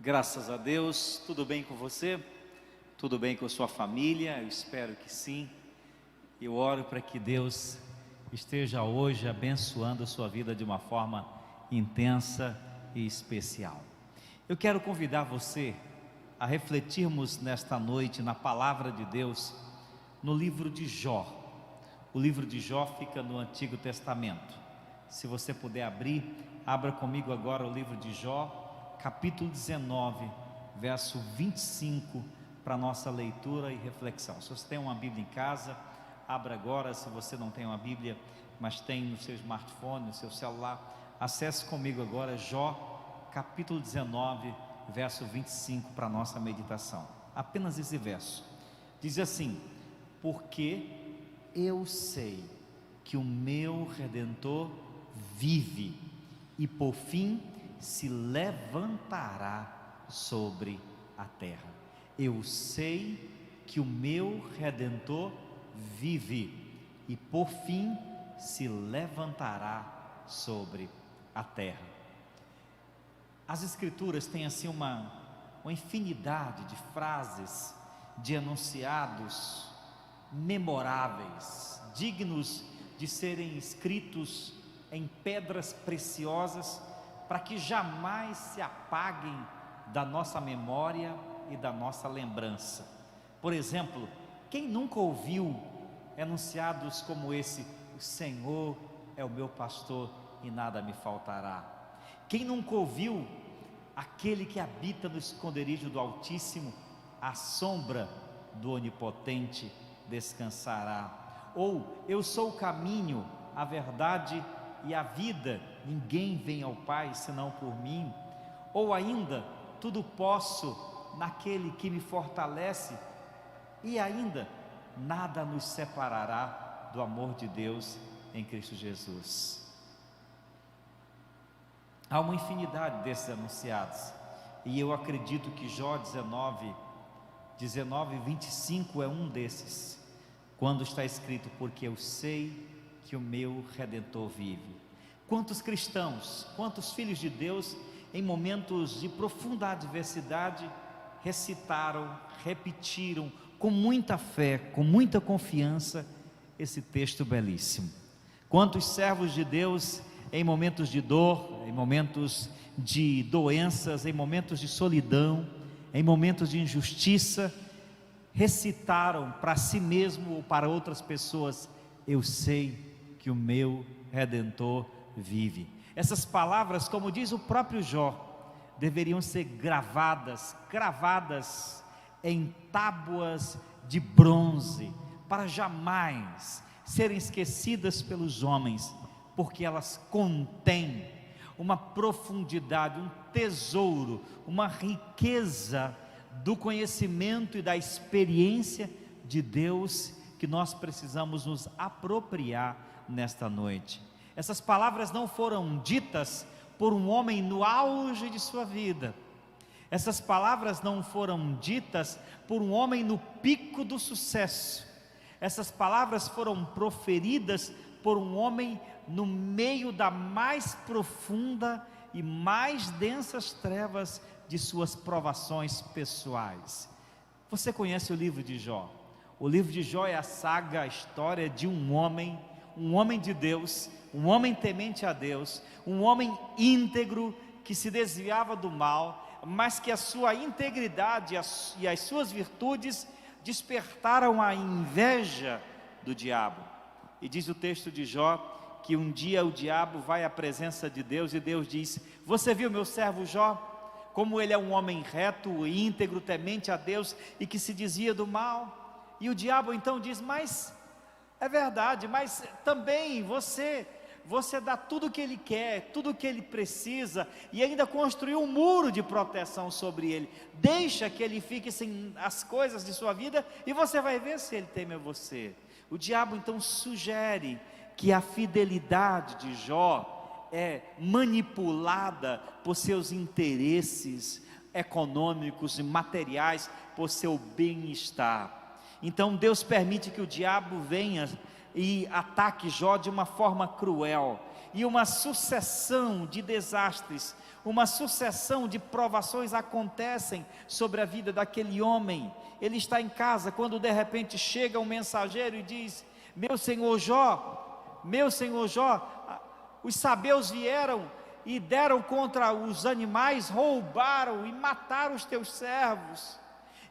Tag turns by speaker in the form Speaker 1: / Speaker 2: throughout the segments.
Speaker 1: Graças a Deus, tudo bem com você? Tudo bem com sua família? Eu espero que sim. Eu oro para que Deus esteja hoje abençoando a sua vida de uma forma intensa e especial. Eu quero convidar você a refletirmos nesta noite na palavra de Deus, no livro de Jó. O livro de Jó fica no Antigo Testamento. Se você puder abrir, abra comigo agora o livro de Jó, capítulo 19, verso 25, para nossa leitura e reflexão. Se você tem uma Bíblia em casa, abra agora. Se você não tem uma Bíblia, mas tem no seu smartphone, no seu celular, acesse comigo agora Jó, capítulo 19, verso 25, para nossa meditação. Apenas esse verso. Diz assim: porque eu sei que o meu Redentor vive e por fim se levantará sobre a terra. Eu sei que o meu Redentor vive e por fim se levantará sobre a terra. As Escrituras têm assim uma infinidade de frases, de enunciados memoráveis, dignos de serem escritos em pedras preciosas, para que jamais se apaguem da nossa memória e da nossa lembrança. Por exemplo, quem nunca ouviu enunciados como esse: o Senhor é o meu pastor e nada me faltará? Quem nunca ouviu: aquele que habita no esconderijo do Altíssimo, à sombra do Onipotente descansará? Ou eu sou o caminho, a verdade e a vida, ninguém vem ao Pai senão por mim. Ou ainda, tudo posso naquele que me fortalece. E ainda, nada nos separará do amor de Deus em Cristo Jesus. Há uma infinidade desses anunciados, e eu acredito que Jó 19, 25 é um desses, quando está escrito: porque eu sei que o meu Redentor vive. Quantos cristãos, quantos filhos de Deus, em momentos de profunda adversidade, recitaram, repetiram com muita fé, com muita confiança, esse texto belíssimo. Quantos servos de Deus, em momentos de dor, em momentos de doenças, em momentos de solidão, em momentos de injustiça, recitaram para si mesmo ou para outras pessoas: eu sei que o meu Redentor vive. Essas palavras, como diz o próprio Jó, deveriam ser cravadas em tábuas de bronze, para jamais serem esquecidas pelos homens, porque elas contêm uma profundidade, um tesouro, uma riqueza do conhecimento e da experiência de Deus, que nós precisamos nos apropriar nesta noite. Essas palavras não foram ditas por um homem no auge de sua vida. Essas palavras não foram ditas por um homem no pico do sucesso. Essas palavras foram proferidas por um homem no meio da mais profunda e mais densas trevas de suas provações pessoais. Você conhece o livro de Jó? O livro de Jó é a saga, a história de um homem de Deus, um homem temente a Deus, um homem íntegro, que se desviava do mal, mas que a sua integridade e as suas virtudes despertaram a inveja do diabo. E diz o texto de Jó que um dia o diabo vai à presença de Deus e Deus diz: você viu meu servo Jó? Como ele é um homem reto, íntegro, temente a Deus e que se desvia do mal. E o diabo então diz: mas é verdade, mas também você dá tudo o que ele quer, tudo o que ele precisa, e ainda construiu um muro de proteção sobre ele. Deixa que ele fique sem as coisas de sua vida e você vai ver se ele teme a você. O diabo então sugere que a fidelidade de Jó é manipulada por seus interesses econômicos e materiais, por seu bem-estar. Então Deus permite que o diabo venha e ataque Jó de uma forma cruel, e uma sucessão de desastres, uma sucessão de provações acontecem sobre a vida daquele homem. Ele está em casa, quando de repente chega um mensageiro e diz: meu senhor Jó, os sabeus vieram e deram contra os animais, roubaram e mataram os teus servos.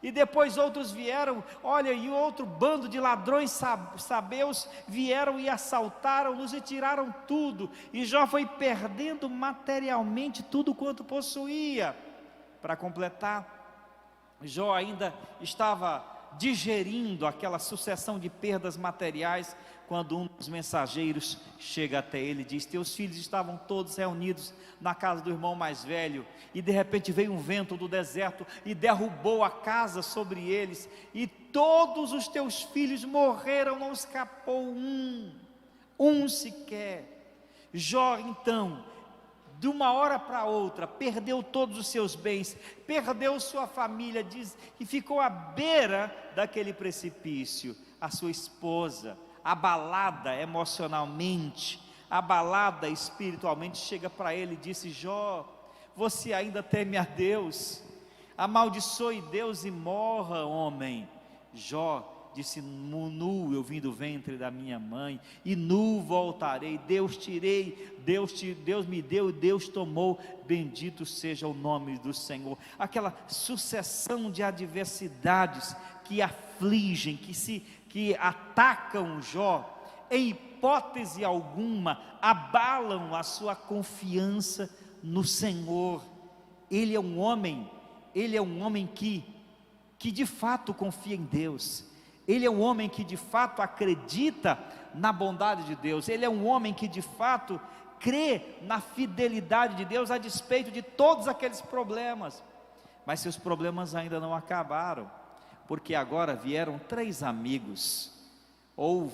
Speaker 1: E depois outros vieram, olha, e outro bando de ladrões sabeus vieram e assaltaram-nos e tiraram tudo. E Jó foi perdendo materialmente tudo quanto possuía. Para completar, Jó ainda estava digerindo aquela sucessão de perdas materiais, quando um dos mensageiros chega até ele e diz: teus filhos estavam todos reunidos na casa do irmão mais velho, e de repente veio um vento do deserto e derrubou a casa sobre eles, e todos os teus filhos morreram, não escapou um sequer. Jó então, de uma hora para outra, perdeu todos os seus bens, perdeu sua família, diz, e ficou à beira daquele precipício. A sua esposa, abalada emocionalmente, abalada espiritualmente, chega para ele e disse: Jó, você ainda teme a Deus? Amaldiçoe Deus e morra, homem. Jó disse: nu eu vim do ventre da minha mãe, e nu voltarei. Deus me deu e Deus tomou, bendito seja o nome do Senhor. Aquela sucessão de adversidades que afligem, que atacam Jó, em hipótese alguma abalam a sua confiança no Senhor. Ele é um homem que de fato confia em Deus. Ele é um homem que de fato acredita na bondade de Deus. Ele é um homem que de fato crê na fidelidade de Deus, a despeito de todos aqueles problemas. Mas seus problemas ainda não acabaram, porque agora vieram 3 amigos, ou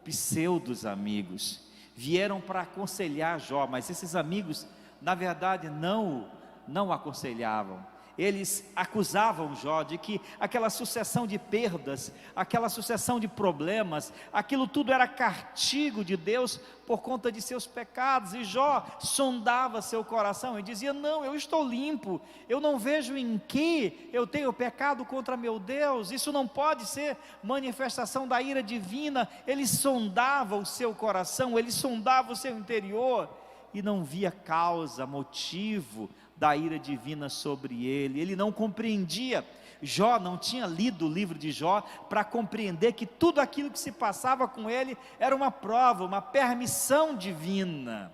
Speaker 1: pseudos amigos, vieram para aconselhar Jó. Mas esses amigos, na verdade, não aconselhavam. Eles acusavam Jó de que aquela sucessão de perdas, aquela sucessão de problemas, aquilo tudo era castigo de Deus por conta de seus pecados. E Jó sondava seu coração e dizia: não, eu estou limpo, eu não vejo em que eu tenho pecado contra meu Deus, isso não pode ser manifestação da ira divina. Ele sondava o seu coração, ele sondava o seu interior, e não via causa, motivo da ira divina sobre ele. Ele não compreendia. Jó não tinha lido o livro de Jó para compreender que tudo aquilo que se passava com ele era uma prova, uma permissão divina.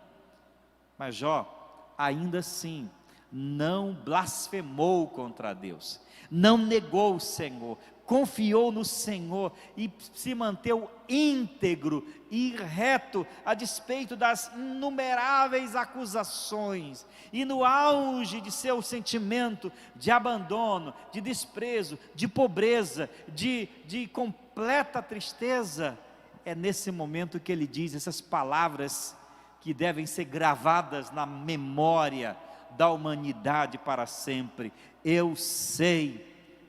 Speaker 1: Mas Jó, ainda assim, não blasfemou contra Deus, não negou o Senhor, confiou no Senhor e se manteve íntegro e reto, a despeito das inumeráveis acusações. E no auge de seu sentimento de abandono, de desprezo, de pobreza, de completa tristeza, é nesse momento que ele diz essas palavras que devem ser gravadas na memória da humanidade para sempre: eu sei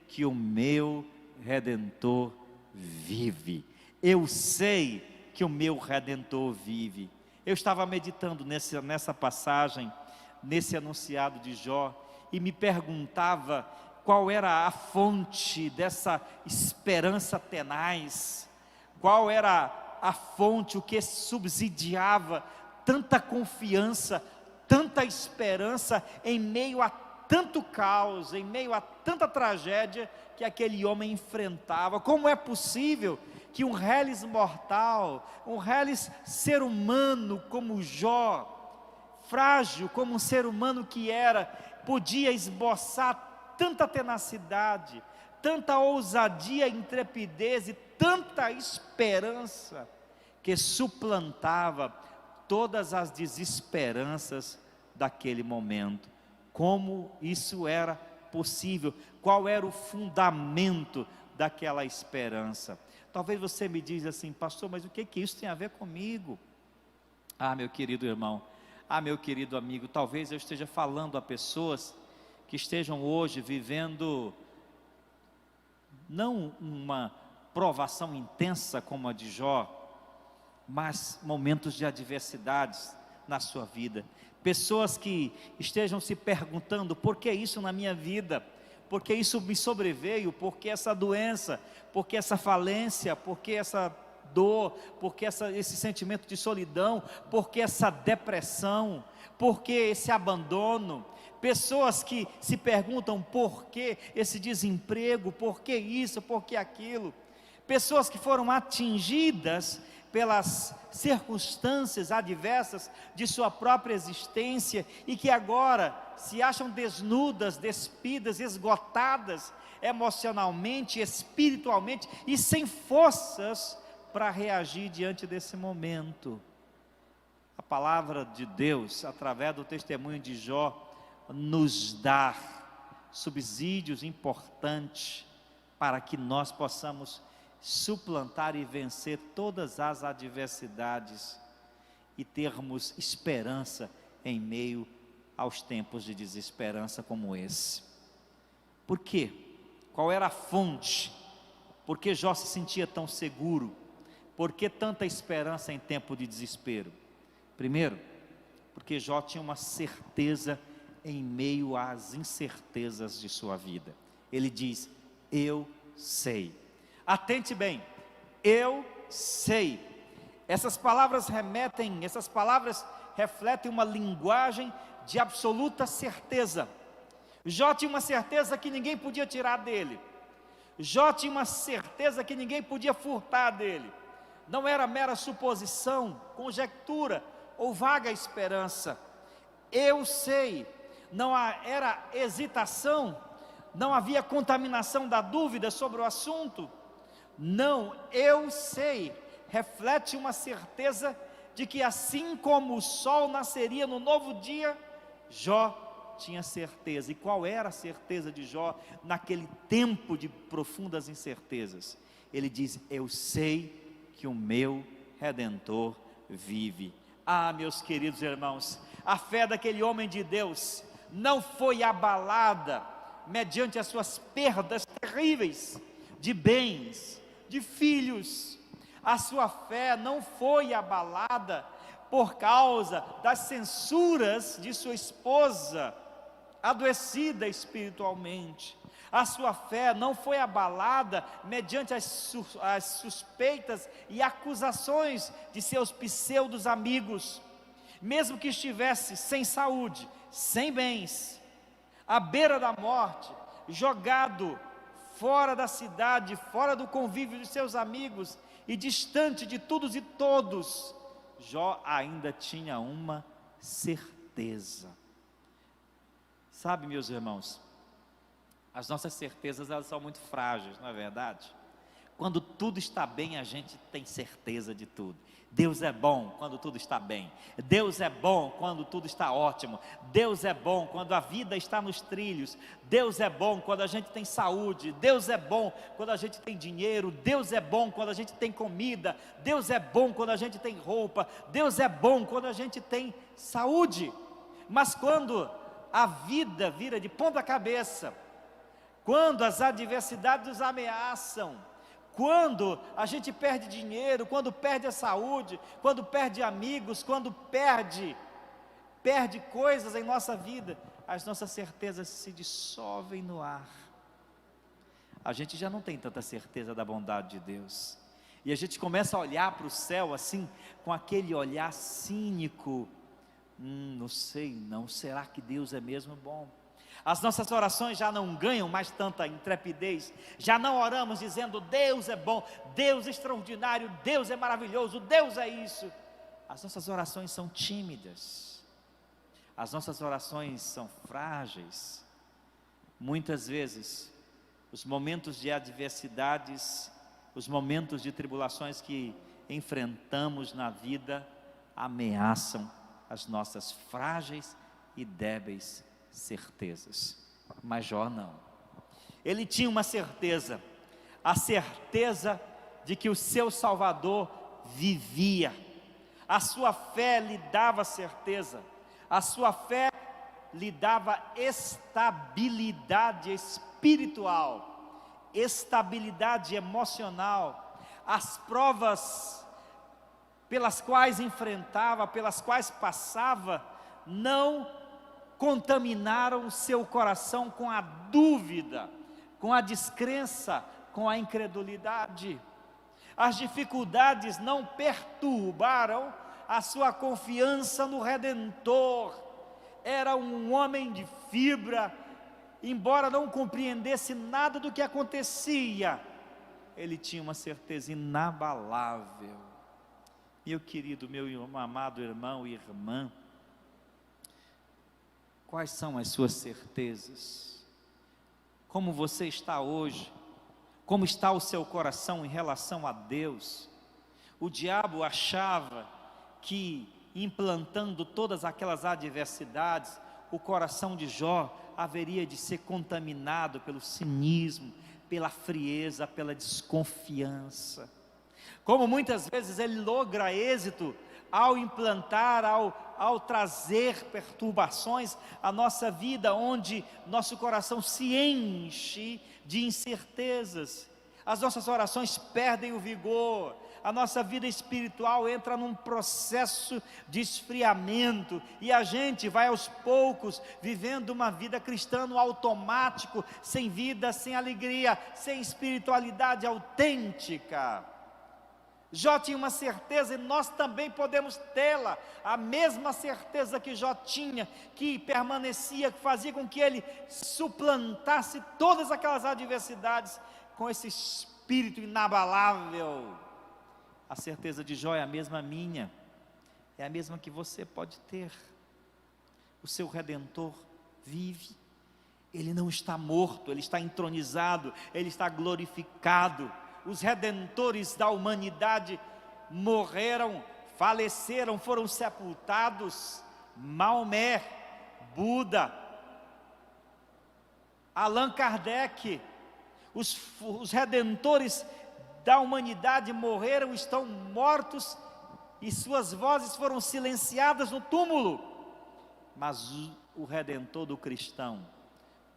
Speaker 1: que o meu Redentor vive. Eu sei que o meu Redentor vive. Eu estava meditando nessa passagem, nesse enunciado de Jó, e me perguntava qual era a fonte dessa esperança tenaz, qual era a fonte, o que subsidiava tanta confiança, tanta esperança em meio a tanto caos, em meio a tanta tragédia que aquele homem enfrentava. Como é possível que um reles mortal, um reles ser humano como Jó, frágil como um ser humano que era, podia esboçar tanta tenacidade, tanta ousadia, intrepidez e tanta esperança, que suplantava todas as desesperanças daquele momento? Como isso era possível? Qual era o fundamento daquela esperança? Talvez você me diz assim: pastor, mas o que isso tem a ver comigo? Ah, meu querido irmão, meu querido amigo, talvez eu esteja falando a pessoas que estejam hoje vivendo não uma provação intensa como a de Jó, mas momentos de adversidades na sua vida, Pessoas que estejam se perguntando: por que isso na minha vida? Por que isso me sobreveio? Por que essa doença? Por que essa falência? Por que essa dor? Por que esse sentimento de solidão? Por que essa depressão? Por que esse abandono? Pessoas que se perguntam: por que esse desemprego? Por que isso? Por que aquilo? Pessoas que foram atingidas pelas circunstâncias adversas de sua própria existência e que agora se acham desnudas, despidas, esgotadas emocionalmente, espiritualmente e sem forças para reagir diante desse momento. A palavra de Deus, através do testemunho de Jó, nos dá subsídios importantes para que nós possamos suplantar e vencer todas as adversidades e termos esperança em meio aos tempos de desesperança como esse. Por quê? Qual era a fonte? Por que Jó se sentia tão seguro? Por que tanta esperança em tempo de desespero? Primeiro, porque Jó tinha uma certeza em meio às incertezas de sua vida. Ele diz: eu sei. Atente bem, eu sei. Essas palavras refletem uma linguagem de absoluta certeza. Jó tinha uma certeza que ninguém podia tirar dele. Jó tinha uma certeza que ninguém podia furtar dele. Não era mera suposição, conjectura ou vaga esperança. Eu sei. Não era hesitação, não havia contaminação da dúvida sobre o assunto. Não, eu sei, reflete uma certeza de que assim como o sol nasceria no novo dia, Jó tinha certeza. E qual era a certeza de Jó naquele tempo de profundas incertezas? Ele diz: eu sei que o meu Redentor vive. Ah, meus queridos irmãos, a fé daquele homem de Deus não foi abalada mediante as suas perdas terríveis de bens, de filhos. A sua fé não foi abalada por causa das censuras de sua esposa, adoecida espiritualmente. A sua fé não foi abalada mediante as suspeitas e acusações de seus pseudos amigos. Mesmo que estivesse sem saúde, sem bens, à beira da morte, jogado fora da cidade, fora do convívio de seus amigos e distante de todos e todos, Jó ainda tinha uma certeza. Sabe, meus irmãos, as nossas certezas, elas são muito frágeis, não é verdade? Quando tudo está bem, a gente tem certeza de tudo. Deus é bom quando tudo está bem. Deus é bom quando tudo está ótimo. Deus é bom quando a vida está nos trilhos. Deus é bom quando a gente tem saúde. Deus é bom quando a gente tem dinheiro. Deus é bom quando a gente tem comida. Deus é bom quando a gente tem roupa. Deus é bom quando a gente tem saúde. Mas quando a vida vira de ponta cabeça, quando as adversidades nos ameaçam, quando a gente perde dinheiro, quando perde a saúde, quando perde amigos, quando perde coisas em nossa vida, as nossas certezas se dissolvem no ar. A gente já não tem tanta certeza da bondade de Deus, e a gente começa a olhar para o céu assim, com aquele olhar cínico. Não sei não, será que Deus é mesmo bom? As nossas orações já não ganham mais tanta intrepidez, já não oramos dizendo: Deus é bom, Deus é extraordinário, Deus é maravilhoso, Deus é isso. As nossas orações são tímidas, as nossas orações são frágeis. Muitas vezes, os momentos de adversidades, os momentos de tribulações que enfrentamos na vida, ameaçam as nossas frágeis e débeis certezas. Mas Jó não. Ele tinha uma certeza, a certeza de que o seu Salvador vivia. A sua fé lhe dava certeza, a sua fé lhe dava estabilidade espiritual, estabilidade emocional. As provas pelas quais enfrentava, pelas quais passava, não contaminaram o seu coração com a dúvida, com a descrença, com a incredulidade. As dificuldades não perturbaram a sua confiança no Redentor. Era um homem de fibra, embora não compreendesse nada do que acontecia, ele tinha uma certeza inabalável. Meu querido, meu amado irmão e irmã, quais são as suas certezas? Como você está hoje? Como está o seu coração em relação a Deus? O diabo achava que, implantando todas aquelas adversidades, o coração de Jó haveria de ser contaminado pelo cinismo, pela frieza, pela desconfiança. Como muitas vezes ele logra êxito ao implantar, ao trazer perturbações à nossa vida, onde nosso coração se enche de incertezas, as nossas orações perdem o vigor, a nossa vida espiritual entra num processo de esfriamento, e a gente vai aos poucos vivendo uma vida cristã no automático, sem vida, sem alegria, sem espiritualidade autêntica. Jó tinha uma certeza, e nós também podemos tê-la, a mesma certeza que Jó tinha, que permanecia, que fazia com que ele suplantasse todas aquelas adversidades, com esse espírito inabalável. A certeza de Jó é a mesma minha, é a mesma que você pode ter. O seu Redentor vive, ele não está morto, ele está entronizado, ele está glorificado. Os redentores da humanidade morreram, faleceram, foram sepultados. Maomé, Buda, Allan Kardec, os redentores da humanidade morreram, estão mortos, e suas vozes foram silenciadas no túmulo. Mas o Redentor do cristão,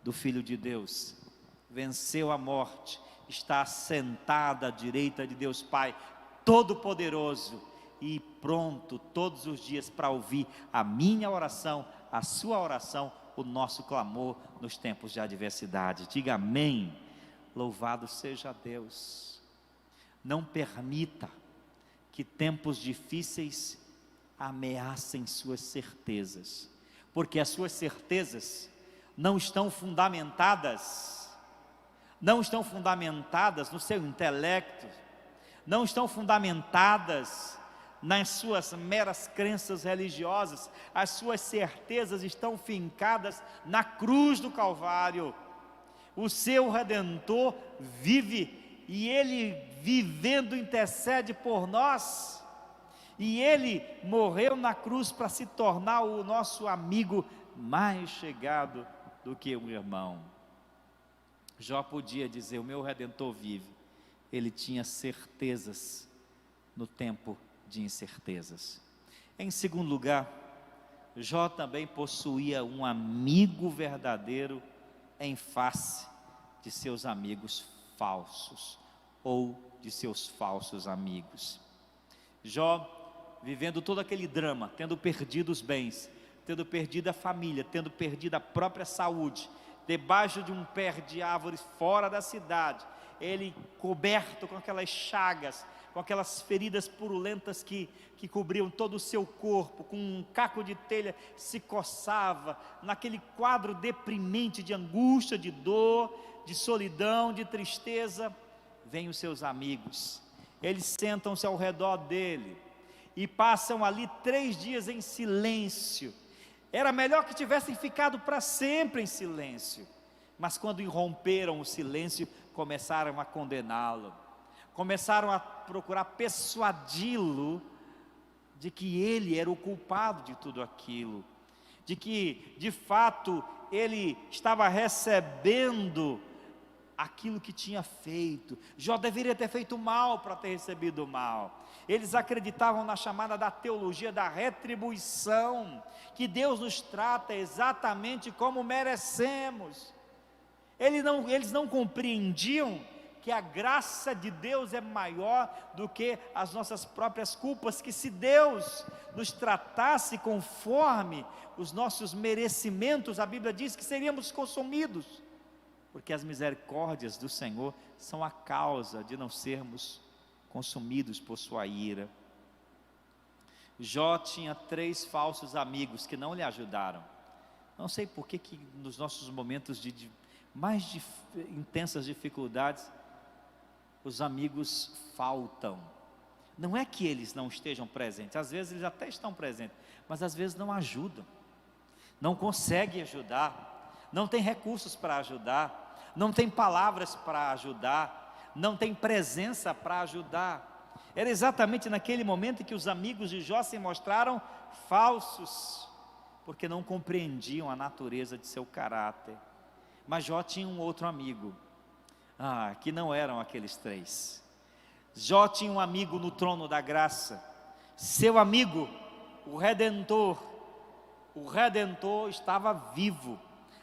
Speaker 1: do Filho de Deus, venceu a morte, está assentado à direita de Deus Pai Todo-Poderoso, e pronto todos os dias para ouvir a minha oração, a sua oração, o nosso clamor nos tempos de adversidade. Diga amém. Louvado seja Deus. Não permita que tempos difíceis ameacem suas certezas, porque as suas certezas não estão fundamentadas no seu intelecto, não estão fundamentadas nas suas meras crenças religiosas. As suas certezas estão fincadas na cruz do Calvário. O seu Redentor vive, e ele vivendo intercede por nós, e ele morreu na cruz para se tornar o nosso amigo mais chegado do que um irmão. Jó podia dizer: o meu Redentor vive. Ele tinha certezas no tempo de incertezas. Em segundo lugar, Jó também possuía um amigo verdadeiro em face de seus amigos falsos, ou de seus falsos amigos. Jó, vivendo todo aquele drama, tendo perdido os bens, tendo perdido a família, tendo perdido a própria saúde, debaixo de um pé de árvore fora da cidade, ele coberto com aquelas chagas, com aquelas feridas purulentas que cobriam todo o seu corpo, com um caco de telha, se coçava, naquele quadro deprimente de angústia, de dor, de solidão, de tristeza. Vêm os seus amigos, eles sentam-se ao redor dele, e passam ali 3 dias em silêncio. Era melhor que tivessem ficado para sempre em silêncio, mas quando irromperam o silêncio, começaram a condená-lo, começaram a procurar persuadi-lo de que ele era o culpado de tudo aquilo, de que de fato ele estava recebendo aquilo que tinha feito. Jó deveria ter feito mal para ter recebido mal. Eles acreditavam na chamada da teologia da retribuição, que Deus nos trata exatamente como merecemos. Eles não compreendiam que a graça de Deus é maior do que as nossas próprias culpas, que se Deus nos tratasse conforme os nossos merecimentos, a Bíblia diz que seríamos consumidos, porque as misericórdias do Senhor são a causa de não sermos consumidos por sua ira. Jó tinha 3 falsos amigos que não lhe ajudaram. Não sei por que nos nossos momentos de mais intensas dificuldades, os amigos faltam. Não é que eles não estejam presentes, às vezes eles até estão presentes, mas às vezes não ajudam, não conseguem ajudar, não tem recursos para ajudar, não tem palavras para ajudar, não tem presença para ajudar. Era exatamente naquele momento que os amigos de Jó se mostraram falsos, porque não compreendiam a natureza de seu caráter. Mas Jó tinha um outro amigo, que não eram aqueles 3. Jó tinha um amigo no trono da graça, seu amigo, o Redentor estava vivo.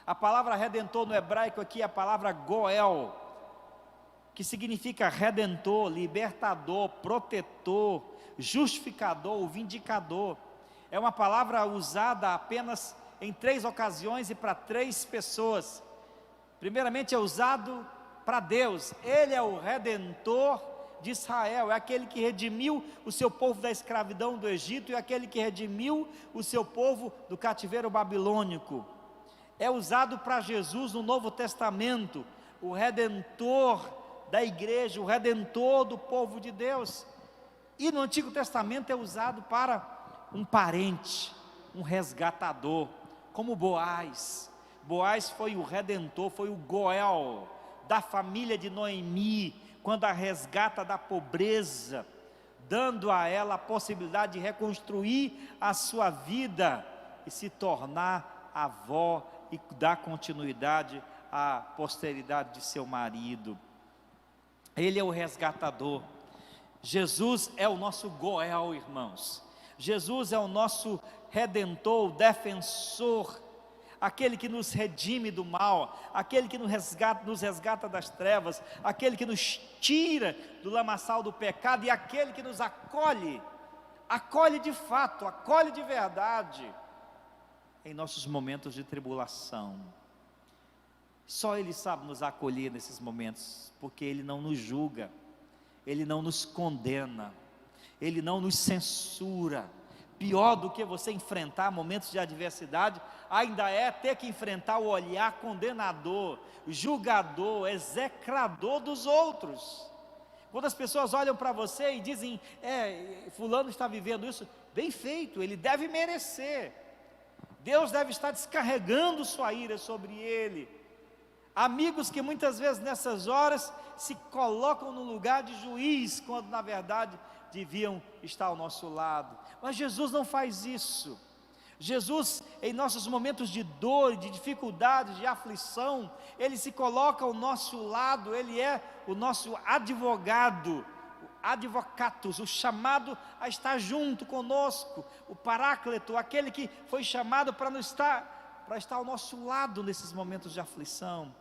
Speaker 1: A palavra Redentor no hebraico aqui é a palavra Goel, que significa Redentor, libertador, protetor, justificador, vindicador. É uma palavra usada apenas em 3 ocasiões e para 3 pessoas. Primeiramente é usado para Deus, Ele é o Redentor de Israel, é aquele que redimiu o seu povo da escravidão do Egito, e aquele que redimiu o seu povo do cativeiro babilônico. É usado para Jesus no Novo Testamento, o Redentor da igreja, o Redentor do povo de Deus. E no Antigo Testamento é usado para um parente, um resgatador, como Boaz. Boaz foi o Redentor, foi o Goel da família de Noemi, quando a resgata da pobreza, dando a ela a possibilidade de reconstruir a sua vida e se tornar avó e dar continuidade à posteridade de seu marido. Ele é o resgatador. Jesus é o nosso Goel, irmãos. Jesus é o nosso Redentor, o defensor, aquele que nos redime do mal, aquele que nos resgata das trevas, aquele que nos tira do lamaçal do pecado, e aquele que nos acolhe de fato, acolhe de verdade, em nossos momentos de tribulação. Só Ele sabe nos acolher nesses momentos, porque Ele não nos julga, Ele não nos condena, Ele não nos censura. Pior do que você enfrentar momentos de adversidade, ainda é ter que enfrentar o olhar condenador, julgador, execrador dos outros. Quando as pessoas olham para você e dizem, fulano está vivendo isso, bem feito, ele deve merecer, Deus deve estar descarregando sua ira sobre ele. Amigos que muitas vezes nessas horas se colocam no lugar de juiz, quando na verdade deviam estar ao nosso lado. Mas Jesus não faz isso. Jesus, em nossos momentos de dor, de dificuldade, de aflição, Ele se coloca ao nosso lado. Ele é o nosso advogado, o advocatus, o chamado a estar junto conosco, o paráclito, aquele que foi chamado para estar ao nosso lado nesses momentos de aflição.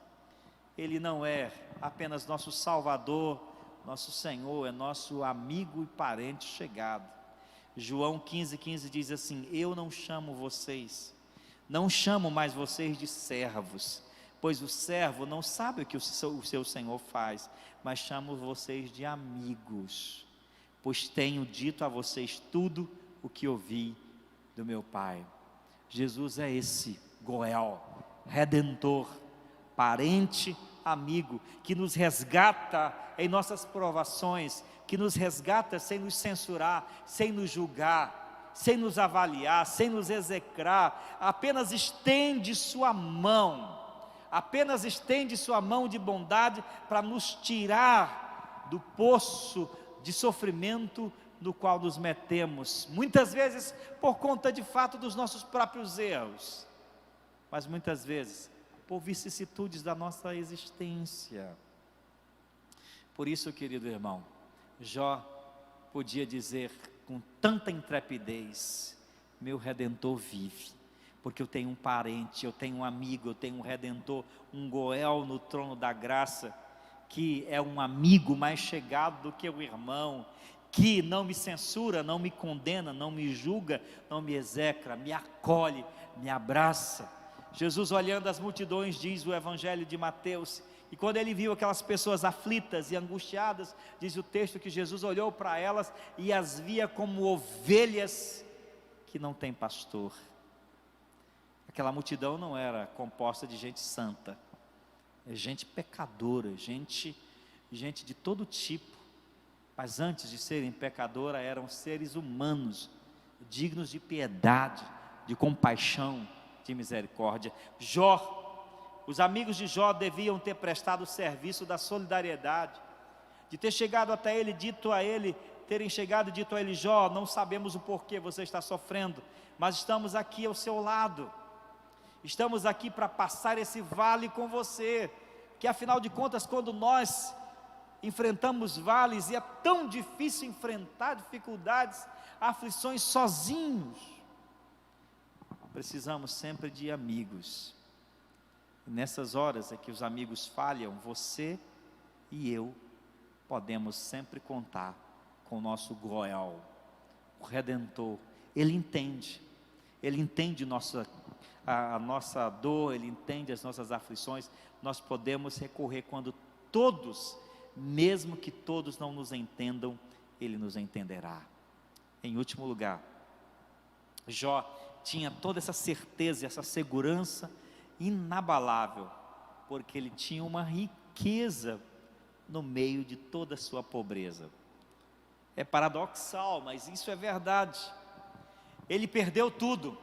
Speaker 1: Ele não é apenas nosso Salvador, nosso Senhor, é nosso amigo e parente chegado. João 15,15 diz assim: eu não chamo mais vocês de servos, pois o servo não sabe o que o seu Senhor faz, mas chamo vocês de amigos, pois tenho dito a vocês tudo o que ouvi do meu Pai. Jesus é esse Goel, Redentor, parente, amigo, que nos resgata em nossas provações, que nos resgata sem nos censurar, sem nos julgar, sem nos avaliar, sem nos execrar, apenas estende sua mão de bondade para nos tirar do poço de sofrimento no qual nos metemos, muitas vezes por conta de fato dos nossos próprios erros, mas muitas vezes por vicissitudes da nossa existência. Por isso, querido irmão, Jó podia dizer com tanta intrepidez: meu Redentor vive, porque eu tenho um parente, eu tenho um amigo, eu tenho um Redentor, um Goel no trono da graça, que é um amigo mais chegado do que o irmão, que não me censura, não me condena, não me julga, não me execra, me acolhe, me abraça. Jesus, olhando as multidões, diz o Evangelho de Mateus, e quando ele viu aquelas pessoas aflitas e angustiadas, diz o texto que Jesus olhou para elas e as via como ovelhas que não têm pastor. Aquela multidão não era composta de gente santa, é gente pecadora, gente de todo tipo, mas antes de serem pecadora, eram seres humanos, dignos de piedade, de compaixão, de misericórdia. Jó, os amigos de Jó deviam ter prestado o serviço da solidariedade, de ter chegado até ele, terem chegado e dito a ele: Jó, não sabemos o porquê você está sofrendo, mas estamos aqui ao seu lado, estamos aqui para passar esse vale com você, que afinal de contas, quando nós enfrentamos vales, e é tão difícil enfrentar dificuldades, aflições sozinhos, precisamos sempre de amigos. E nessas horas é que os amigos falham, você e eu podemos sempre contar com o nosso Goel, o Redentor. Ele entende a nossa dor, Ele entende as nossas aflições. Nós podemos recorrer quando todos, mesmo que todos não nos entendam, Ele nos entenderá. Em último lugar, Jó tinha toda essa certeza, essa segurança inabalável, porque ele tinha uma riqueza no meio de toda a sua pobreza. É paradoxal, mas isso é verdade. Ele perdeu tudo,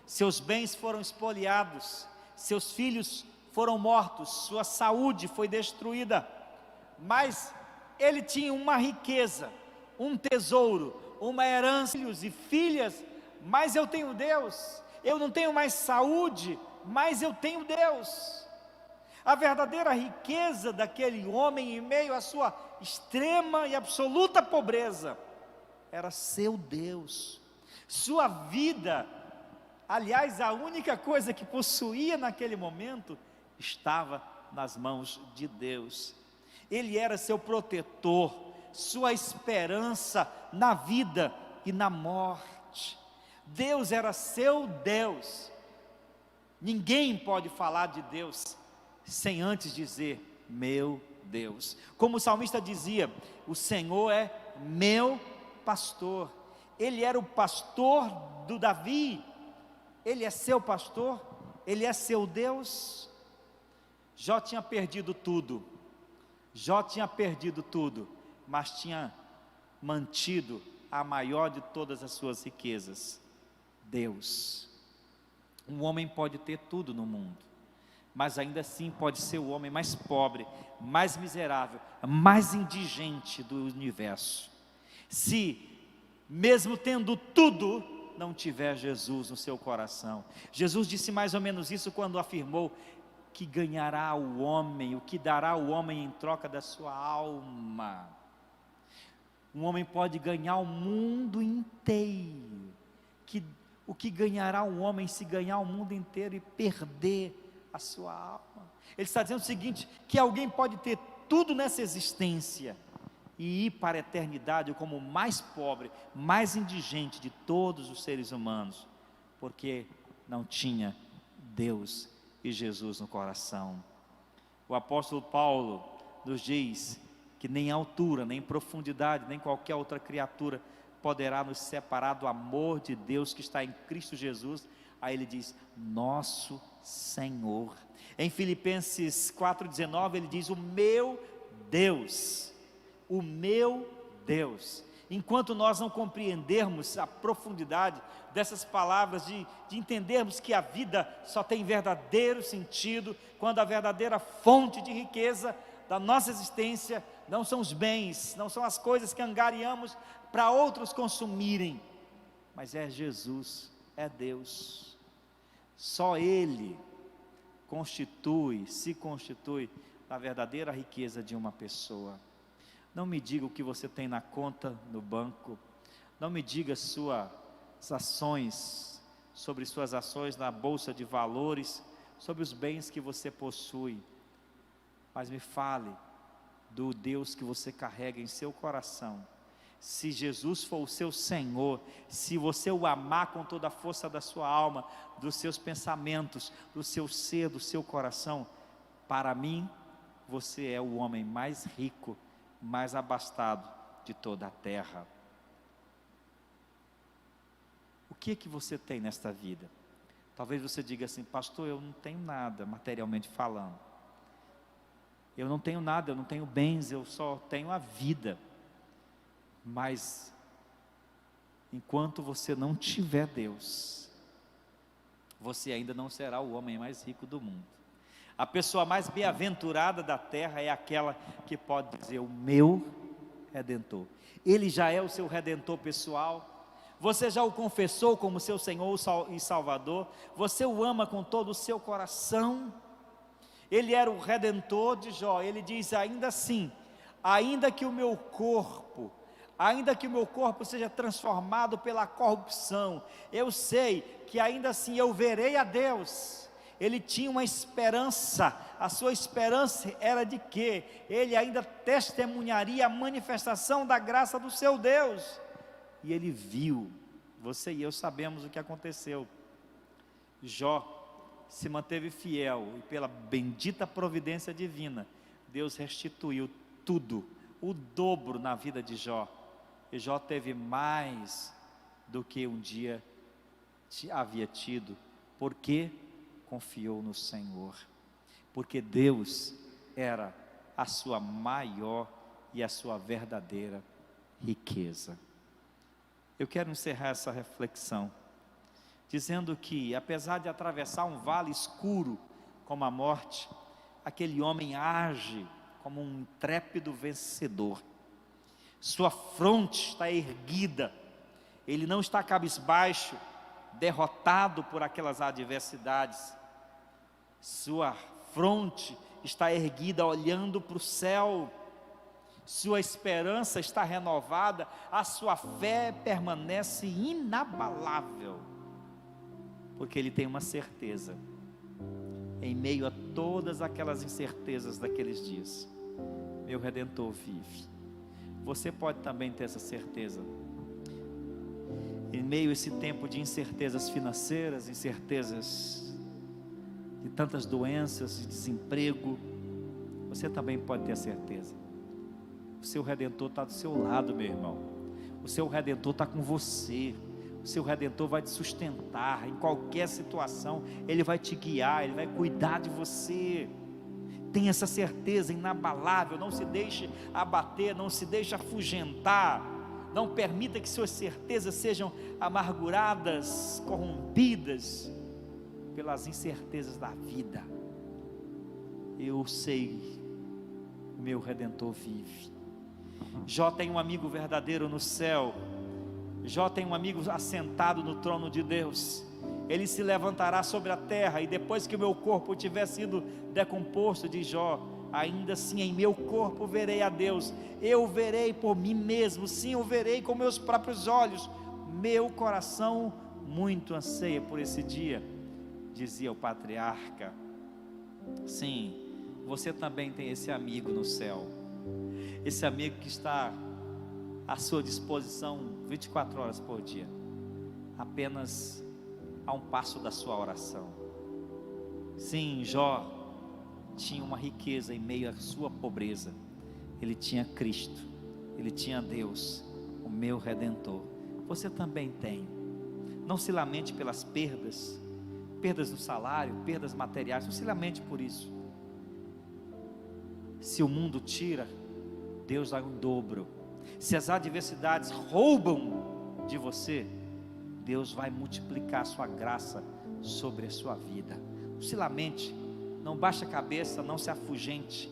Speaker 1: seus bens foram espoliados, seus filhos foram mortos, sua saúde foi destruída, mas ele tinha uma riqueza, um tesouro, uma herança, filhos e filhas. Mas eu tenho Deus. Eu não tenho mais saúde, mas eu tenho Deus. A verdadeira riqueza daquele homem, em meio à sua extrema e absoluta pobreza, era seu Deus. Sua vida, aliás, a única coisa que possuía naquele momento, estava nas mãos de Deus. Ele era seu protetor, sua esperança na vida e na morte. Deus era seu Deus. Ninguém pode falar de Deus sem antes dizer meu Deus. Como o salmista dizia: o Senhor é meu pastor. Ele era o pastor do Davi. Ele é seu pastor, ele é seu Deus. Jó tinha perdido tudo. Mas tinha mantido a maior de todas as suas riquezas: Deus. Um homem pode ter tudo no mundo, mas ainda assim pode ser o homem mais pobre, mais miserável, mais indigente do universo, se mesmo tendo tudo, não tiver Jesus no seu coração. Jesus disse mais ou menos isso quando afirmou que ganhará o homem, o que dará o homem em troca da sua alma. Um homem pode ganhar o mundo inteiro, o que ganhará um homem se ganhar o mundo inteiro e perder a sua alma? Ele está dizendo o seguinte, que alguém pode ter tudo nessa existência e ir para a eternidade como o mais pobre, mais indigente de todos os seres humanos, porque não tinha Deus e Jesus no coração. O apóstolo Paulo nos diz que nem altura, nem profundidade, nem qualquer outra criatura poderá nos separar do amor de Deus que está em Cristo Jesus. Aí ele diz, nosso Senhor. Em Filipenses 4,19 ele diz, o meu Deus. Enquanto nós não compreendermos a profundidade dessas palavras, de entendermos que a vida só tem verdadeiro sentido, quando a verdadeira fonte de riqueza da nossa existência não são os bens, não são as coisas que angariamos para outros consumirem, mas é Jesus, é Deus. Só Ele se constitui a verdadeira riqueza de uma pessoa. Não me diga o que você tem na conta no banco, não me diga suas ações, sobre suas ações na bolsa de valores, sobre os bens que você possui, mas me fale do Deus que você carrega em seu coração, se Jesus for o seu Senhor, se você o amar com toda a força da sua alma, dos seus pensamentos, do seu ser, do seu coração, para mim, você é o homem mais rico, mais abastado de toda a terra. O que é que você tem nesta vida? Talvez você diga assim: pastor, eu não tenho nada materialmente falando, eu não tenho nada, eu não tenho bens, eu só tenho a vida. Mas enquanto você não tiver Deus, você ainda não será o homem mais rico do mundo. A pessoa mais bem-aventurada da terra é aquela que pode dizer: o meu Redentor. Ele já é o seu Redentor pessoal. Você já o confessou como seu Senhor e Salvador. Você o ama com todo o seu coração. Ele era o Redentor de Jó. Ele diz ainda assim: ainda que o meu corpo seja transformado pela corrupção, eu sei que ainda assim eu verei a Deus. Ele tinha uma esperança, a sua esperança era de que ele ainda testemunharia a manifestação da graça do seu Deus. E ele viu, você e eu sabemos o que aconteceu. Jó se manteve fiel, e pela bendita providência divina, Deus restituiu tudo, o dobro na vida de Jó. E Jó teve mais do que um dia havia tido, porque confiou no Senhor, porque Deus era a sua maior e a sua verdadeira riqueza. Eu quero encerrar essa reflexão dizendo que, apesar de atravessar um vale escuro como a morte, aquele homem age como um intrépido vencedor. Sua fronte está erguida, ele não está cabisbaixo, derrotado por aquelas adversidades. Sua fronte está erguida olhando para o céu, sua esperança está renovada, a sua fé permanece inabalável, porque ele tem uma certeza, em meio a todas aquelas incertezas daqueles dias: meu Redentor vive. Você pode também ter essa certeza, em meio a esse tempo de incertezas financeiras, incertezas de tantas doenças, de desemprego. Você também pode ter a certeza, o seu Redentor está do seu lado, meu irmão. O seu Redentor está com você. O seu Redentor vai te sustentar em qualquer situação. Ele vai te guiar, Ele vai cuidar de você. Tenha essa certeza inabalável. Não se deixe abater, não se deixe afugentar. Não permita que suas certezas sejam amarguradas, corrompidas pelas incertezas da vida. Eu sei, meu Redentor vive. Jó tem um amigo verdadeiro no céu. Jó tem um amigo assentado no trono de Deus. Ele se levantará sobre a terra, e depois que o meu corpo tiver sido decomposto, diz Jó, ainda assim em meu corpo verei a Deus. Eu verei por mim mesmo, sim, eu verei com meus próprios olhos. Meu coração muito anseia por esse dia, dizia o patriarca. Sim, você também tem esse amigo no céu, esse amigo que está à sua disposição 24 horas por dia, apenas a um passo da sua oração. Sim, Jó tinha uma riqueza em meio à sua pobreza. Ele tinha Cristo, ele tinha Deus, o meu Redentor. Você também tem. Não se lamente pelas perdas do salário, perdas materiais, não se lamente por isso. Se o mundo tira, Deus dá um dobro. Se as adversidades roubam de você, Deus vai multiplicar a sua graça sobre a sua vida. Não se lamente, não baixe a cabeça, não se afugente.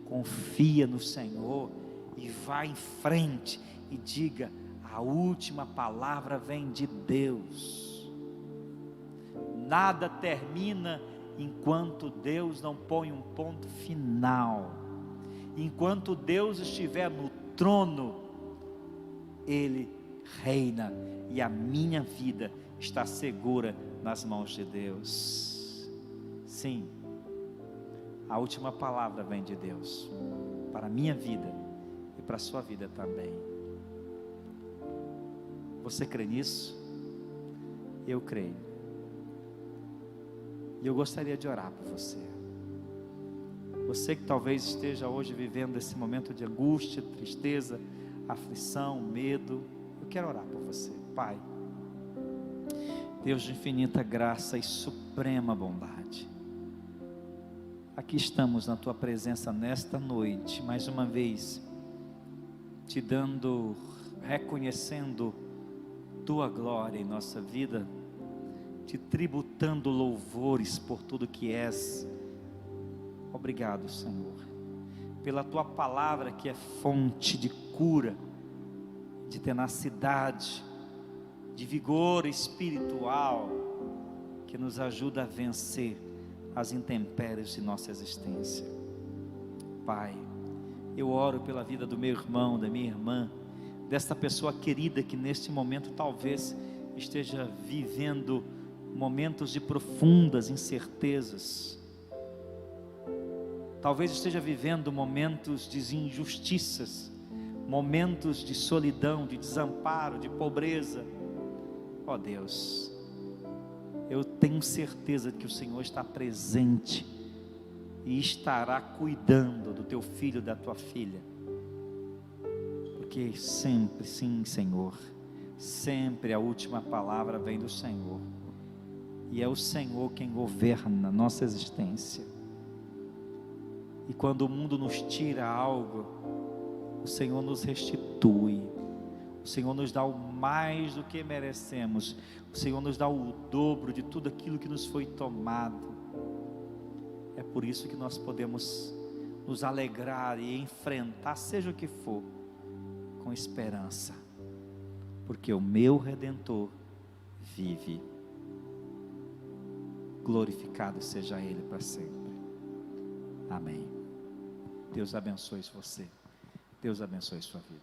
Speaker 1: Confia no Senhor e vá em frente e diga: a última palavra vem de Deus. Nada termina enquanto Deus não põe um ponto final. Enquanto Deus estiver no trono, Ele reina, e a minha vida está segura nas mãos de Deus. Sim, a última palavra vem de Deus. para a minha vida e para a sua vida também. Você crê nisso? Eu creio. E eu gostaria de orar por você. Você que talvez esteja hoje vivendo esse momento de angústia, tristeza, aflição, medo, eu quero orar por você. Pai, Deus de infinita graça e suprema bondade, aqui estamos na Tua presença nesta noite, mais uma vez, te dando, reconhecendo Tua glória em nossa vida, te tributando louvores por tudo que és. Obrigado, Senhor, pela Tua palavra que é fonte de cura, de tenacidade, de vigor espiritual, que nos ajuda a vencer as intempéries de nossa existência. Pai, eu oro pela vida do meu irmão, da minha irmã, desta pessoa querida que neste momento talvez esteja vivendo momentos de profundas incertezas, talvez esteja vivendo momentos de injustiças, momentos de solidão, de desamparo, de pobreza. Ó Deus, eu tenho certeza que o Senhor está presente e estará cuidando do teu filho, da tua filha, porque sempre, sim, Senhor, sempre a última palavra vem do Senhor, e é o Senhor quem governa a nossa existência. E quando o mundo nos tira algo, o Senhor nos restitui, o Senhor nos dá o mais do que merecemos, o Senhor nos dá o dobro de tudo aquilo que nos foi tomado. É por isso que nós podemos nos alegrar e enfrentar, seja o que for, com esperança, porque o meu Redentor vive. Glorificado seja Ele para sempre. Amém. Deus abençoe você. Deus abençoe sua vida.